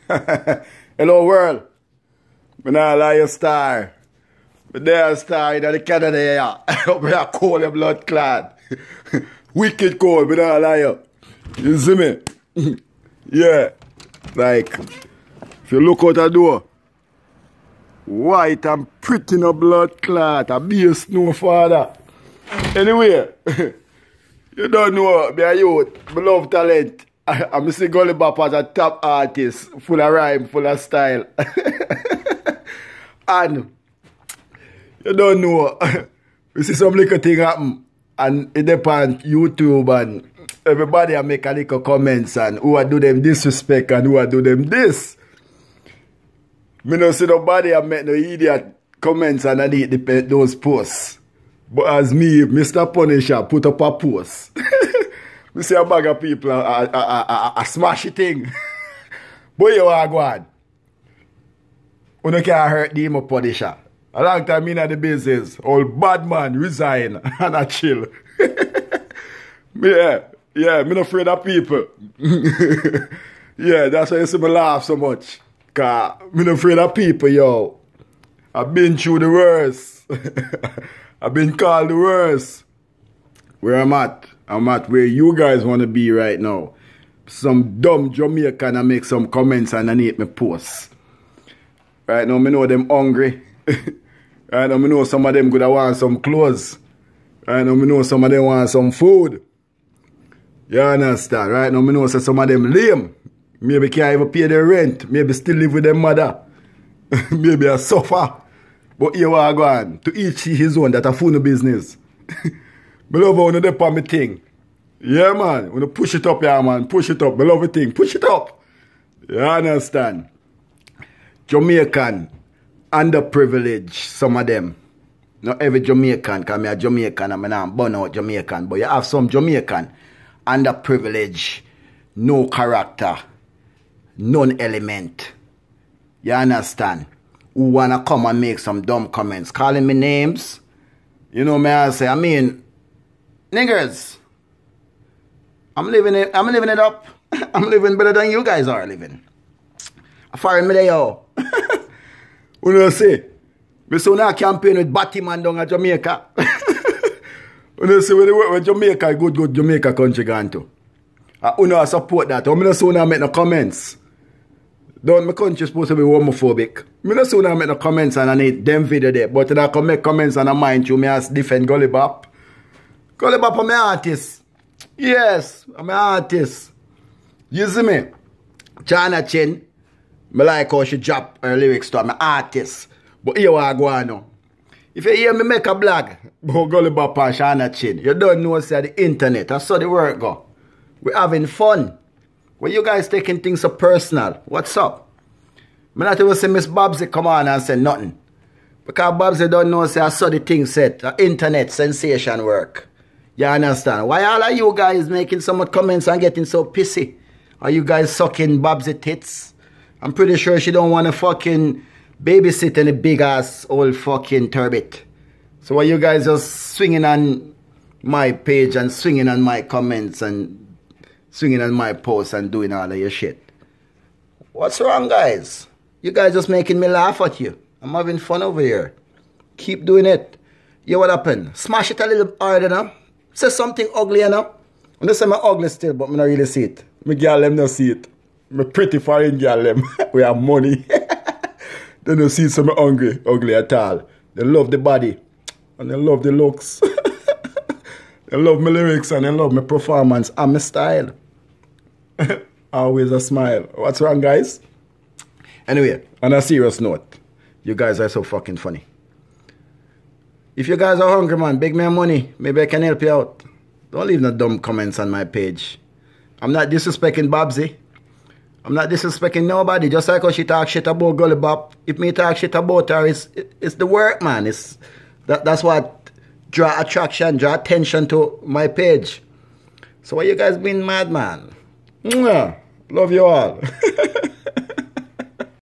Hello world. Me not lie a star. Me there a star in the Canada here. Up here cold your blood clot. Wicked cold, me not lie you. You see me? Yeah. Like, if you look out the door, white and pretty no blood clot, a be a snow father. Anyway, you don't know, me a youth, me love talent. I see Gully Bop as a top artist, full of rhyme, full of style. And you don't know, you see some little thing happen, and it depends on YouTube, and everybody a make a little comments, and who a do them disrespect and who a do them this. Me no see nobody a make no idiot comments underneath those posts. But as me, Mr. Punisher, put up a post. We see a bag of people a smash it thing. But you are going. You can't hurt the emo Punisher. A long time in the business, all bad man resign and I chill. Yeah, me not afraid of people. Yeah, that's why you see me laugh so much. Cause me not afraid of people, yo. I've been through the worst. I've been called the worst. Where I'm at where you guys want to be right now. Some dumb Jamaican and make some comments underneath my posts. Right now, me know them hungry. Right now, me know some of them gonna want some clothes. Right now, me know some of them want some food. You understand? Right now, me know some of them lame. Maybe can't even pay their rent. Maybe still live with their mother. Maybe a suffer. But here we are going. To each his own. That a phone business. Me love how you dip on me thing. Yeah, man. When you push it up, yeah, man. Push it up. Me love the thing. Push it up. You understand? Jamaican. Underprivileged. Some of them. Not every Jamaican. Because I'm a Jamaican. I'm not born out Jamaican. But you have some Jamaican. Underprivileged. No character. Non-element. You understand? Who wanna come and make some dumb comments. Calling me names. You know me I say. I mean... Niggers, I'm living it up. I'm living better than you guys are living. I find me there, yo. What do you say? Me so now campaign with Batman down at Jamaica. What do you say? When they work with Jamaica, good Jamaica country gone to. You know I support that. I'm not so now make no comments. Don't my country supposed to be homophobic. Me not so now make no comments and I need them video there. But I can make comments and I mind you, me as defend Gully Bop. Gully Bop, I'm an artist. Yes, I'm an artist. You see me? China Chin, I like how she drop her lyrics to. I'm an artist. But here I go on now. If you hear me make a blog about Gully Bop and China Chin, you don't know say the internet. That's how the work go. We're having fun. When you guys taking things so personal, what's up? I not even say Miss Babsy come on and say nothing. Because Babsy don't know say I saw the thing said. The internet sensation work. You understand? Why all of you guys making so much comments and getting so pissy? Are you guys sucking Babsy tits? I'm pretty sure she don't want to fucking babysit any big ass old fucking turbot. So why you guys just swinging on my page and swinging on my comments and swinging on my posts and doing all of your shit? What's wrong, guys? You guys just making me laugh at you. I'm having fun over here. Keep doing it. Yeah, what happened? Smash it a little harder now. Say something ugly, you know? I'm not saying I'm ugly still, but I don't really see it. My girl them don't see it. My pretty foreign girl them. We have money. They don't see some ugly at all. They love the body. And they love the looks. They love my lyrics and they love my performance and my style. Always a smile. What's wrong, guys? Anyway, on a serious note, you guys are so fucking funny. If you guys are hungry, man, beg me money. Maybe I can help you out. Don't leave no dumb comments on my page. I'm not disrespecting Babsy. I'm not disrespecting nobody. Just like how she talk shit about Gully Bop. If me talk shit about her, it's the work, man. That's what draw attraction, draw attention to my page. So why you guys being mad, man? Love you all.